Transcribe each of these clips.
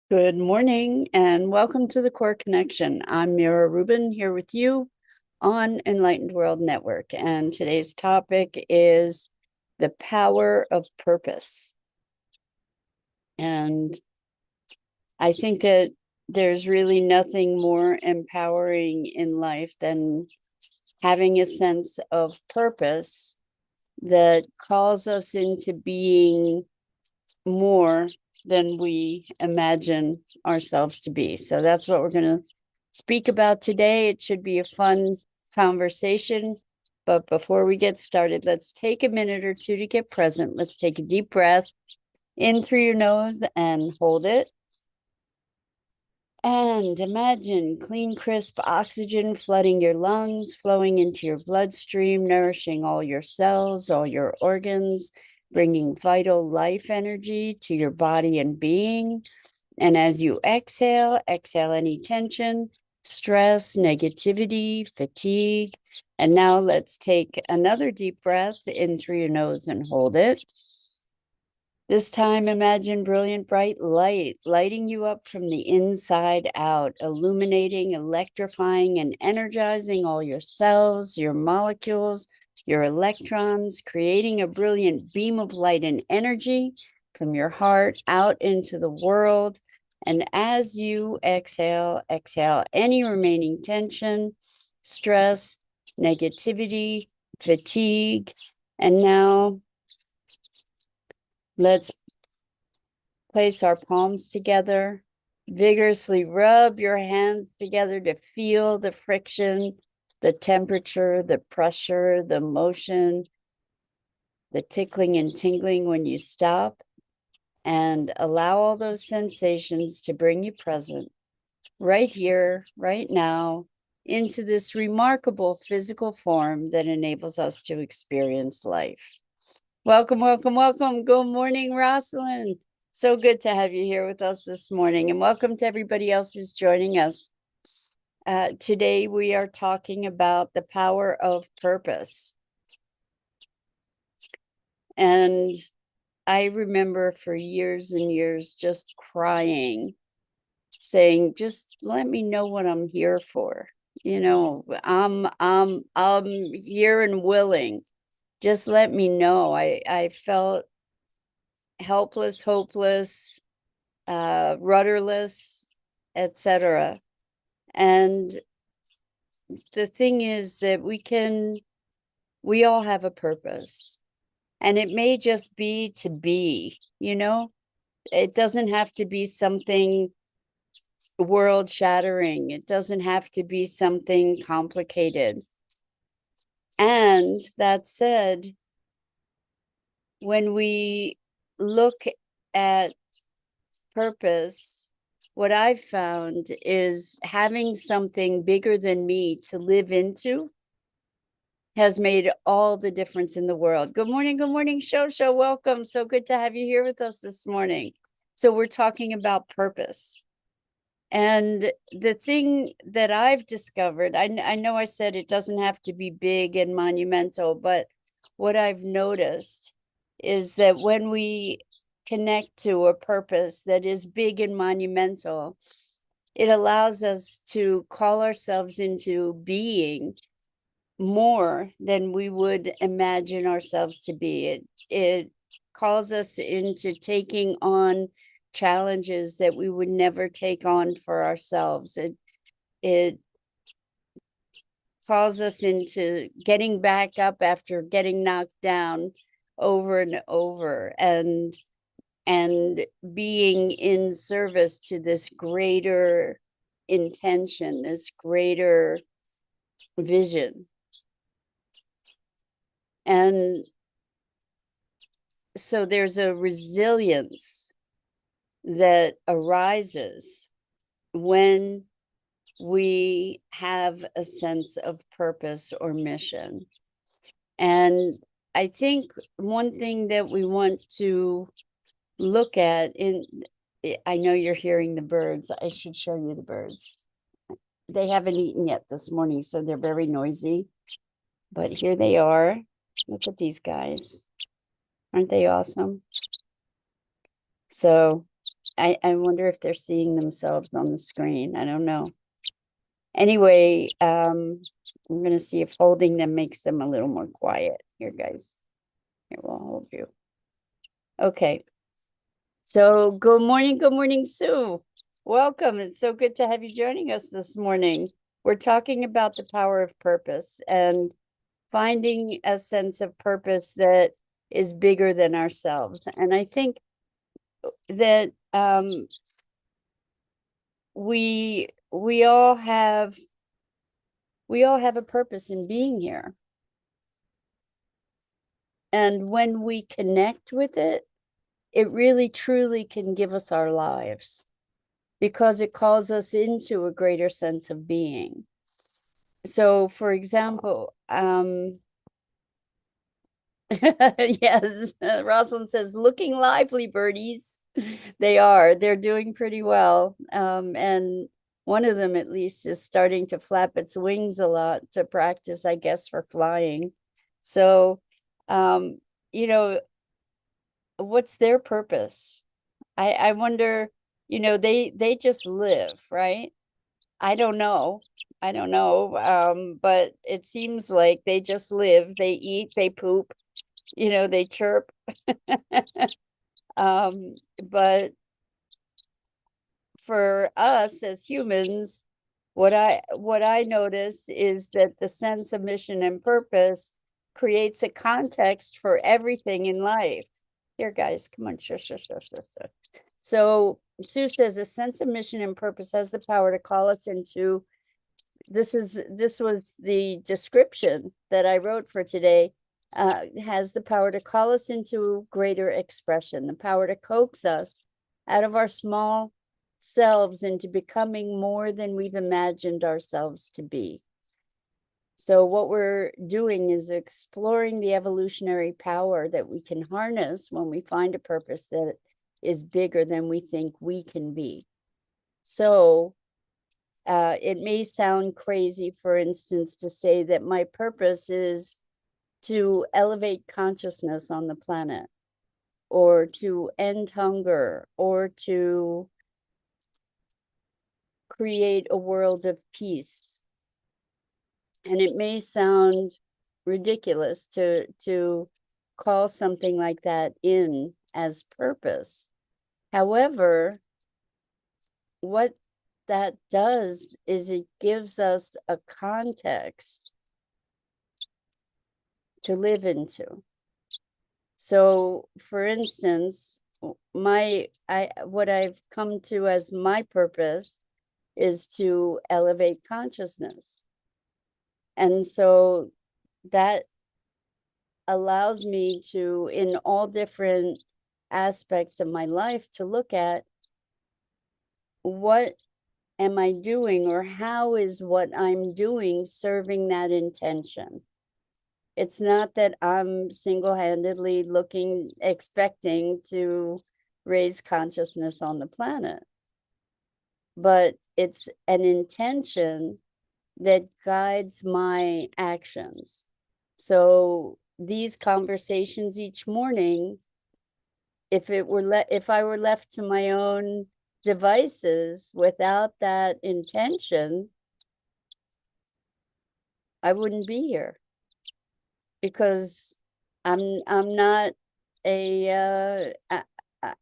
Good morning and welcome to the Core Connection. I'm Mira Rubin here with you on Enlightened World Network. And today's topic is the power of purpose. And I think that there's really nothing more empowering in life than having a sense of purpose that calls us into being more than we imagine ourselves to be. So that's what we're going to speak about today. It should be a fun conversation. But before we get started, let's take a minute or two to get present. Let's take a deep breath in through your nose and hold it. And imagine clean, crisp oxygen flooding your lungs, flowing into your bloodstream, nourishing all your cells, all your organs, bringing vital life energy to your body and being. And as you exhale, exhale any tension, stress, negativity, fatigue. And now let's take another deep breath in through your nose and hold it. This time, imagine brilliant, bright light lighting you up from the inside out, illuminating, electrifying, and energizing all your cells, your molecules, your electrons, creating a brilliant beam of light and energy from your heart out into the world. And as you exhale, exhale any remaining tension, stress, negativity, fatigue. And now let's place our palms together, vigorously rub your hands together to feel the friction, the temperature, the pressure, the motion, the tickling and tingling when you stop, and allow all those sensations to bring you present right here, right now, into this remarkable physical form that enables us to experience life. Welcome, welcome, welcome. Good morning, Rosalind. So good to have you here with us this morning. And welcome to everybody else who's joining us. Today, we are talking about the power of purpose. And I remember for years and years just crying, saying, just let me know what I'm here for. You know, I'm here and willing. Just let me know. I felt helpless, hopeless, rudderless, etc. And the thing is that we all have a purpose, and it may just be to be, it doesn't have to be something world shattering. It doesn't have to be something complicated. And that said, when we look at purpose, what I've found is having something bigger than me to live into has made all the difference in the world. Good morning, Shosha. Welcome. So good to have you here with us this morning. So we're talking about purpose. And the thing that I've discovered, I know I said it doesn't have to be big and monumental, but what I've noticed is that when we connect to a purpose that is big and monumental, it allows us to call ourselves into being more than we would imagine ourselves to be. It calls us into taking on challenges that we would never take on for ourselves. It calls us into getting back up after getting knocked down over and over, and being in service to this greater intention, this greater vision. And so there's a resilience that arises when we have a sense of purpose or mission. And I think one thing that we want to look at I know you're hearing the birds. I should show you the birds. They haven't eaten yet this morning, so they're very noisy. But here they are. Look at these guys. Aren't they awesome? So I wonder if they're seeing themselves on the screen. I don't know. Anyway, I'm going to see if holding them makes them a little more quiet. Here, guys. Here, we'll hold you. Okay. So good morning, Sue. Welcome. It's so good to have you joining us this morning. We're talking about the power of purpose and finding a sense of purpose that is bigger than ourselves. And I think that we all have a purpose in being here. And when we connect with it, it really truly can give us our lives, because it calls us into a greater sense of being. So, for example, yes, Rosalind says, looking lively, birdies. They are. They're doing pretty well. And one of them, at least, is starting to flap its wings a lot to practice, I guess, for flying. So, you know, what's their purpose? I wonder, they just live, right? I don't know. But it seems like they just live. They eat, they poop, they chirp. But for us as humans, what I notice is that the sense of mission and purpose creates a context for everything in life. Here, guys, come on, shush. So Sue says a sense of mission and purpose has the power to call us into, this was the description that I wrote for today, has the power to call us into greater expression, the power to coax us out of our small selves into becoming more than we've imagined ourselves to be. So what we're doing is exploring the evolutionary power that we can harness when we find a purpose that is bigger than we think we can be. So it may sound crazy, for instance, to say that my purpose is to elevate consciousness on the planet, or to end hunger, or to create a world of peace. And it may sound ridiculous to call something like that in as purpose. However, what that does is it gives us a context to live into. So, for instance, what I've come to as my purpose is to elevate consciousness. And so that allows me to, in all different aspects of my life, to look at what am I doing, or how is what I'm doing serving that intention. It's not that I'm single-handedly expecting to raise consciousness on the planet, but it's an intention that guides my actions. So these conversations each morning, if I were left to my own devices without that intention, I wouldn't be here, because I'm not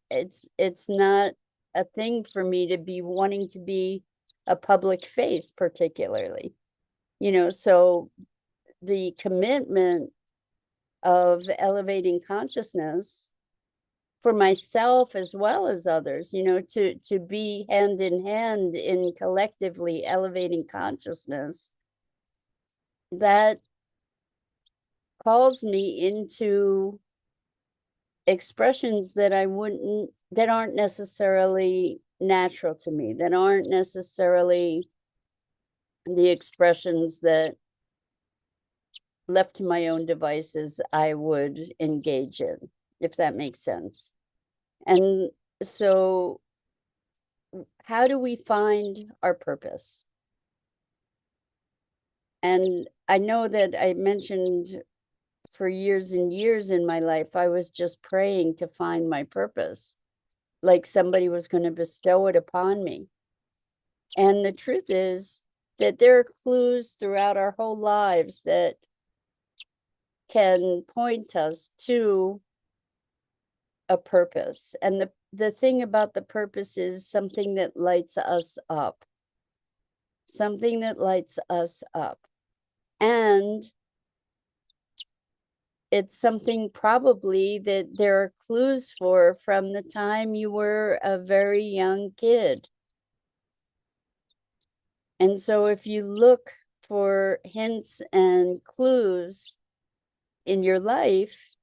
it's not a thing for me to be wanting to be a public face, particularly, so the commitment of elevating consciousness for myself as well as others, to be hand in hand in collectively elevating consciousness, that calls me into expressions that aren't necessarily natural to me, that aren't necessarily the expressions that, left to my own devices, I would engage in, if that makes sense. And so how do we find our purpose? And I know that I mentioned for years and years in my life, I was just praying to find my purpose. like somebody was going to bestow it upon me. And the truth is that there are clues throughout our whole lives that can point us to a purpose. And the thing about the purpose is something that lights us up. Something that lights us up. And it's something probably that there are clues for from the time you were a very young kid. And so if you look for hints and clues in your life,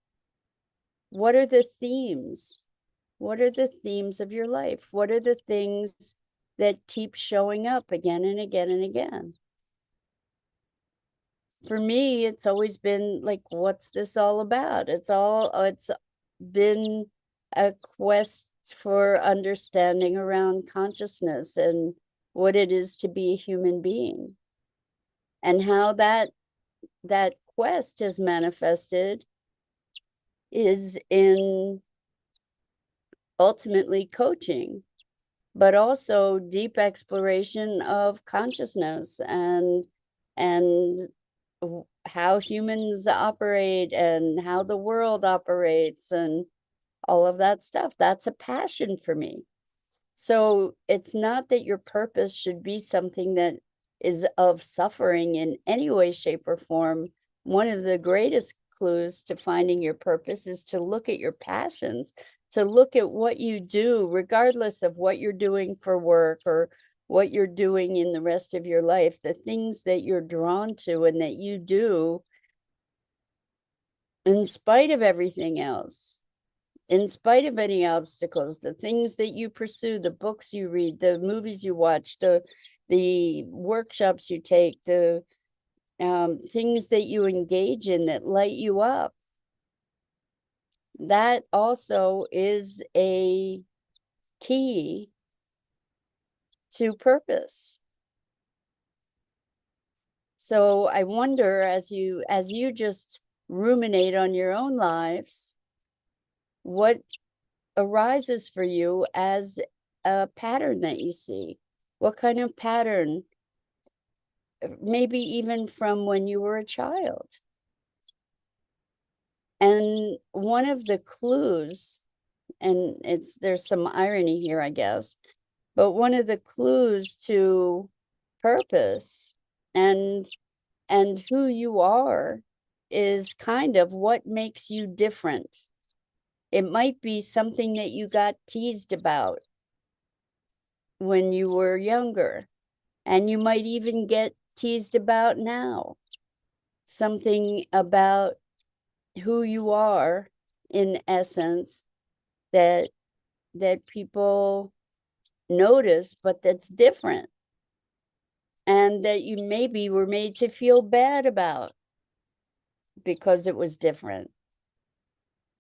what are the themes? What are the themes of your life? What are the things that keep showing up again and again and again? For me, it's always been like, what's this all about? It's been a quest for understanding around consciousness and what it is to be a human being, and how that quest has manifested is in ultimately coaching, but also deep exploration of consciousness and how humans operate and how the world operates and all of that stuff. That's a passion for me. So it's not that your purpose should be something that is of suffering in any way, shape, or form. One of the greatest clues to finding your purpose is to look at your passions, to look at what you do, regardless of what you're doing for work or what you're doing in the rest of your life, the things that you're drawn to and that you do in spite of everything else, in spite of any obstacles, the things that you pursue, the books you read, the movies you watch, the workshops you take, the things that you engage in that light you up. That also is a key to purpose. So I wonder, as you just ruminate on your own lives, what arises for you as a pattern that you see? What kind of pattern? Maybe even from when you were a child. And one of the clues, and there's some irony here, I guess, but one of the clues to purpose and who you are is kind of what makes you different. It might be something that you got teased about when you were younger, and you might even get teased about now. Something about who you are, in essence, that people notice, but that's different, and that you maybe were made to feel bad about because it was different.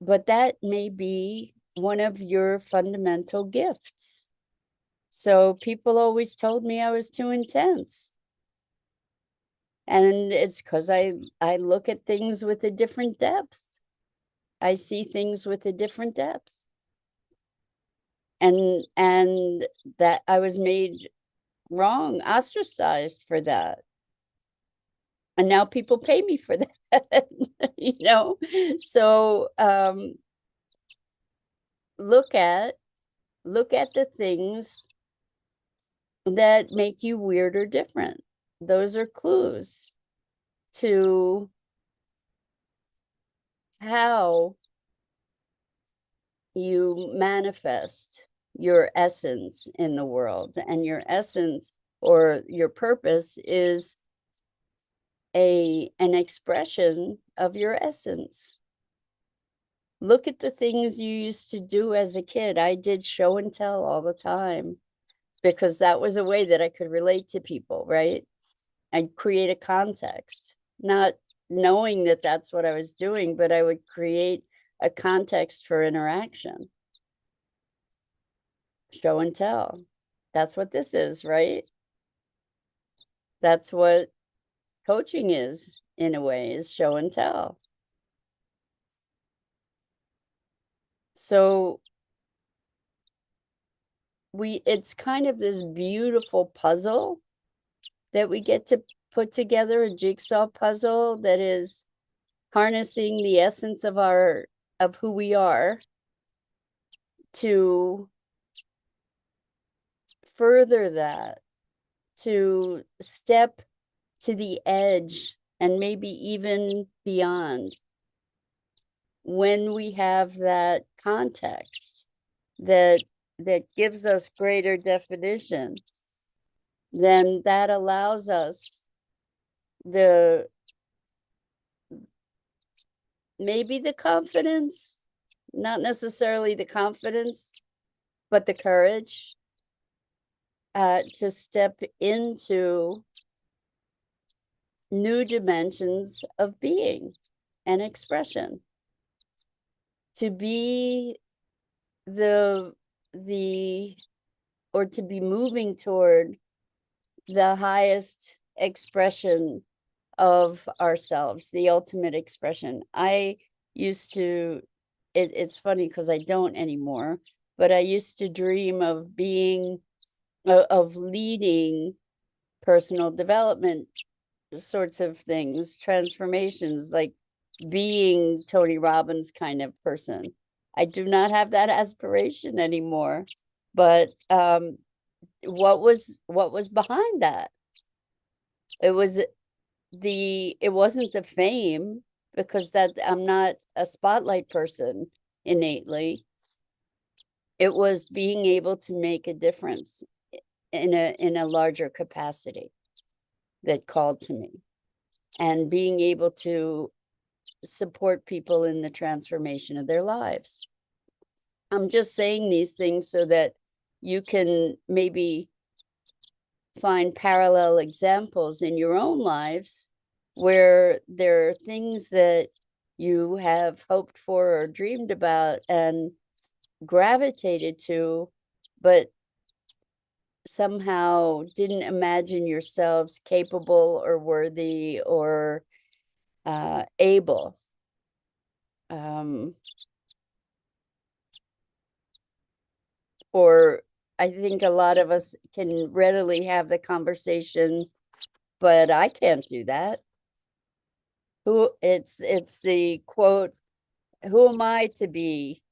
But that may be one of your fundamental gifts. So people always told me I was too intense. And it's because I look at things with a different depth. I see things with a different depth. And that I was made wrong, ostracized for that. And now people pay me for that, you know? So look at the things that make you weird or different. Those are clues to how you manifest your essence in the world. And your essence or your purpose is an expression of your essence. Look at the things you used to do as a kid. I did show and tell all the time because that was a way that I could relate to people, right? I'd create a context, not knowing that that's what I was doing, but I would create a context for interaction. Show and tell. That's what this is, right? That's what coaching is, in a way, is show and tell. So it's kind of this beautiful puzzle that we get to put together, a jigsaw puzzle that is harnessing the essence of who we are to further that, to step to the edge and maybe even beyond when we have that context that gives us greater definition. Then that allows us maybe the confidence, not necessarily the confidence, but the courage to step into new dimensions of being and expression, to be or to be moving toward the highest expression of ourselves, the ultimate expression. I used to, it's funny because I don't anymore, but I used to dream of leading personal development sorts of things, transformations, like being Tony Robbins kind of person. I do not have that aspiration anymore. But what was behind that? It wasn't the fame, because that I'm not a spotlight person innately. It was being able to make a difference in a larger capacity that called to me, and being able to support people in the transformation of their lives. I'm just saying these things so that you can maybe find parallel examples in your own lives where there are things that you have hoped for or dreamed about and gravitated to, but somehow didn't imagine yourselves capable or worthy or able. Or I think a lot of us can readily have the conversation, but I can't do that. It's the quote, who am I to be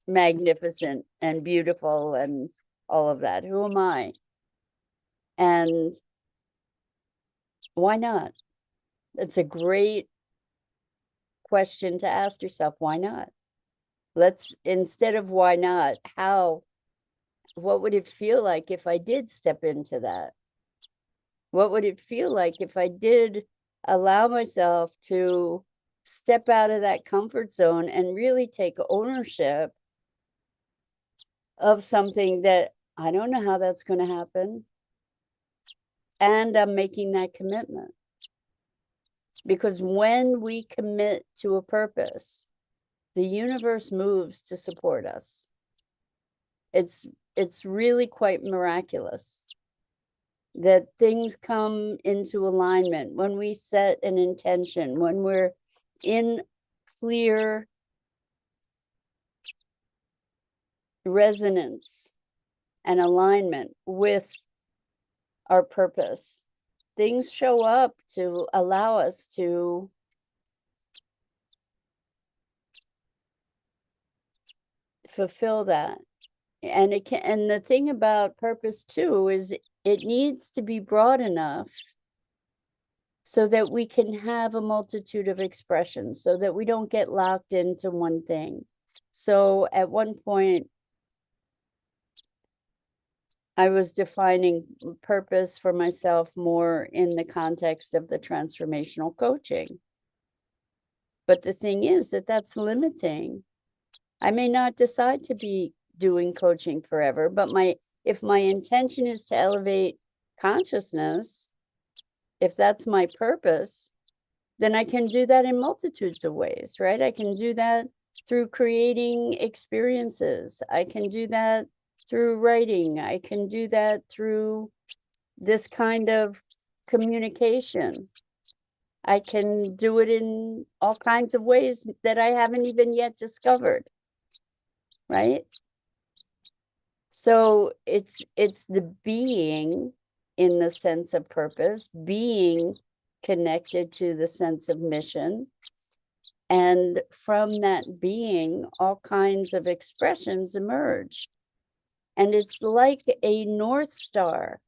magnificent and beautiful and all of that? Who am I? And why not? It's a great question to ask yourself. Why not? Instead of why not, what would it feel like if I did step into that? What would it feel like if I did allow myself to step out of that comfort zone and really take ownership of something that I don't know how that's going to happen, and I'm making that commitment? Because when we commit to a purpose, the universe moves to support us. It's really quite miraculous that things come into alignment when we set an intention, when we're in clear resonance and alignment with our purpose. Things show up to allow us to fulfill that. And the thing about purpose too is it needs to be broad enough so that we can have a multitude of expressions, so that we don't get locked into one thing. So at one point, I was defining purpose for myself more in the context of the transformational coaching. But the thing is that that's limiting. I may not decide to be doing coaching forever, but if my intention is to elevate consciousness, if that's my purpose, then I can do that in multitudes of ways, right? I can do that through creating experiences. I can do that through writing. I can do that through this kind of communication. I can do it in all kinds of ways that I haven't even yet discovered, right? So it's the being in the sense of purpose, being connected to the sense of mission. And from that being, all kinds of expressions emerge. And it's like a North Star,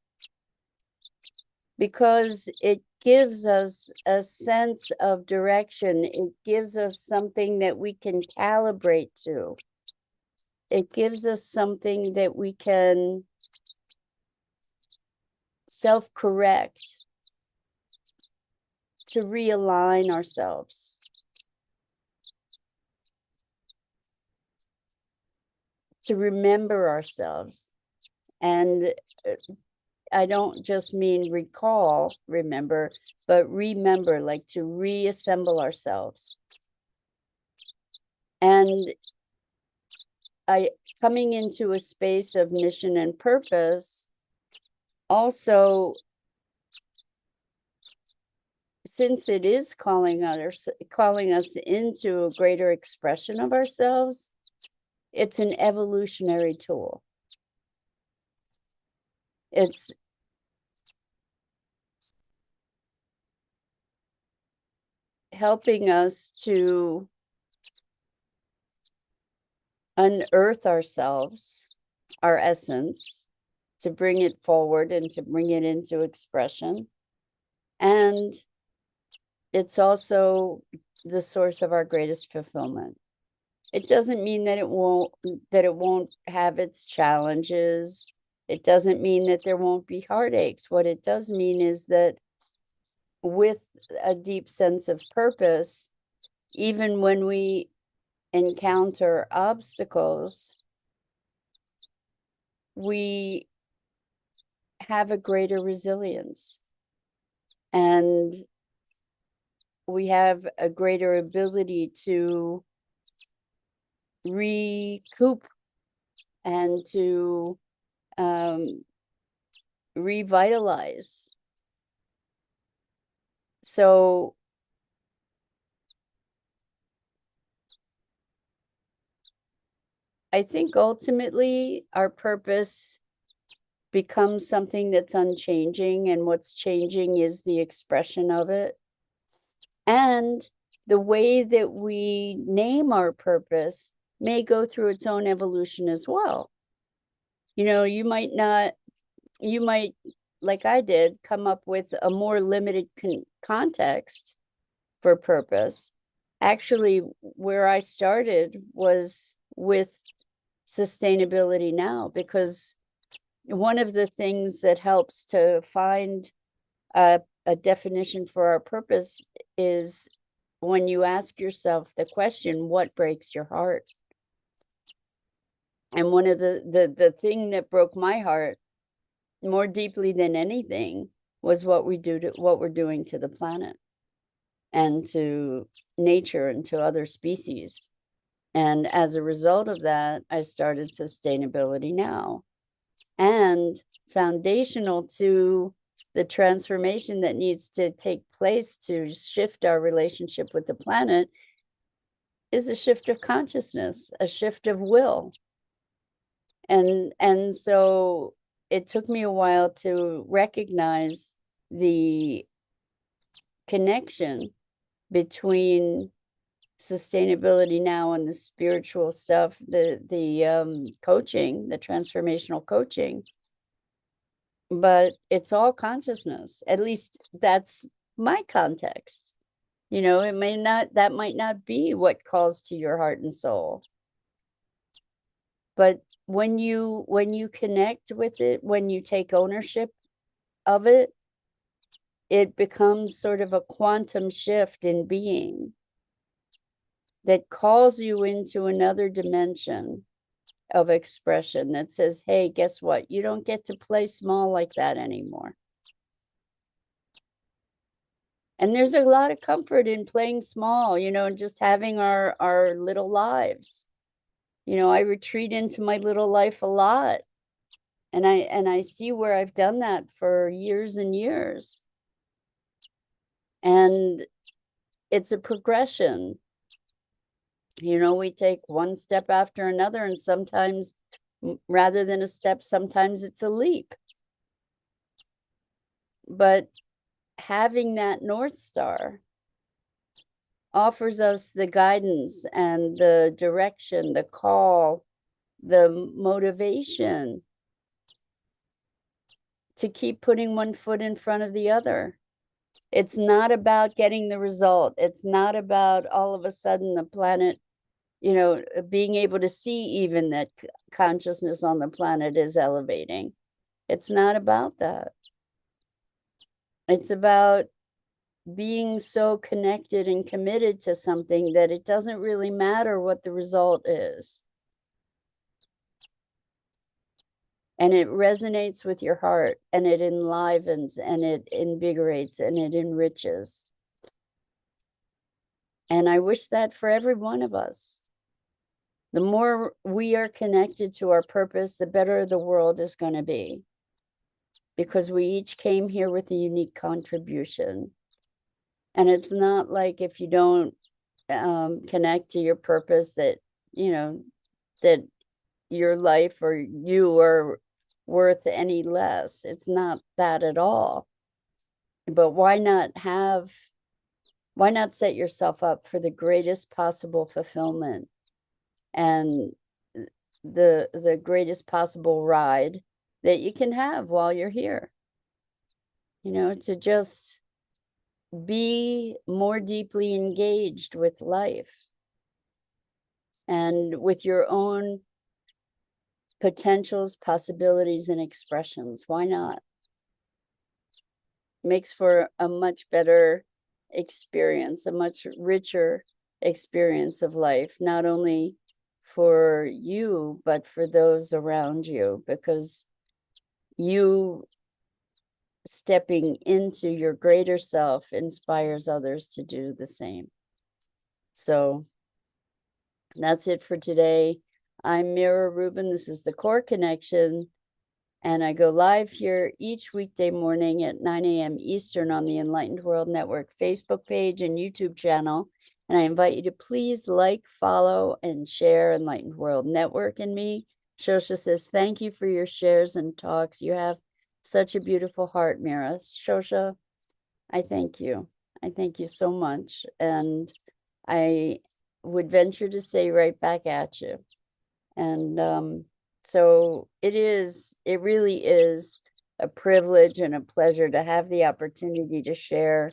because it gives us a sense of direction. It gives us something that we can calibrate to. It gives us something that we can self-correct to realign ourselves, to remember ourselves. And I don't just mean recall, remember, but remember, like to reassemble ourselves. And coming into a space of mission and purpose, also, since it is calling us into a greater expression of ourselves, it's an evolutionary tool. It's helping us to unearth ourselves, our essence, to bring it forward and to bring it into expression. And it's also the source of our greatest fulfillment. It doesn't mean that it won't have its challenges. It doesn't mean that there won't be heartaches. What it does mean is that with a deep sense of purpose, even when we encounter obstacles, we have a greater resilience, and we have a greater ability to recoup and to revitalize. So I think ultimately our purpose becomes something that's unchanging, and what's changing is the expression of it. And the way that we name our purpose may go through its own evolution as well. You might, like I did, come up with a more limited context for purpose. Actually, where I started was with sustainability now, because one of the things that helps to find a definition for our purpose is when you ask yourself the question, what breaks your heart? And one of the thing that broke my heart more deeply than anything was what we're doing to the planet and to nature and to other species. And as a result of that, I started Sustainability Now. And foundational to the transformation that needs to take place to shift our relationship with the planet is a shift of consciousness, a shift of will. And so it took me a while to recognize the connection between Sustainability Now and the spiritual stuff, the coaching, the transformational coaching. But it's all consciousness. At least that's my context. That might not be what calls to your heart and soul. But when you connect with it, when you take ownership of it, it becomes sort of a quantum shift in being that calls you into another dimension of expression that says, hey, guess what? You don't get to play small like that anymore. And there's a lot of comfort in playing small, and just having our little lives. I retreat into my little life a lot. And I see where I've done that for years and years. And it's a progression. We take one step after another, and sometimes Rather than a step, sometimes it's a leap. But having that North Star offers us the guidance and the direction, the call, the motivation to keep putting one foot in front of the other. It's not about getting the result. It's not about all of a sudden the planet, being able to see even that consciousness on the planet is elevating. It's not about that. It's about being so connected and committed to something that it doesn't really matter what the result is. And it resonates with your heart, and it enlivens, and it invigorates, and it enriches. And I wish that for every one of us. The more we are connected to our purpose, the better the world is going to be. Because we each came here with a unique contribution. And it's not like if you don't connect to your purpose that, that your life or you are worth any less. It's not that at all. But why not set yourself up for the greatest possible fulfillment and the greatest possible ride that you can have while you're here? To just be more deeply engaged with life and with your own potentials, possibilities, and expressions. Why not? Makes for a much better experience, a much richer experience of life, not only for you, but for those around you, because you stepping into your greater self inspires others to do the same. So that's it for today. I'm Mira Rubin. This is the Core Connection. And I go live here each weekday morning at 9 a.m. Eastern on the Enlightened World Network Facebook page and YouTube channel. And I invite you to please like, follow, and share Enlightened World Network and me. Shosha says, thank you for your shares and talks. You have such a beautiful heart, Mira. Shosha, I thank you. I thank you so much. And I would venture to say right back at you. And so it really is a privilege and a pleasure to have the opportunity to share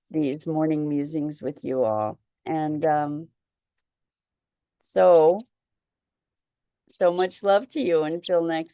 these morning musings with you all. And so much love to you until next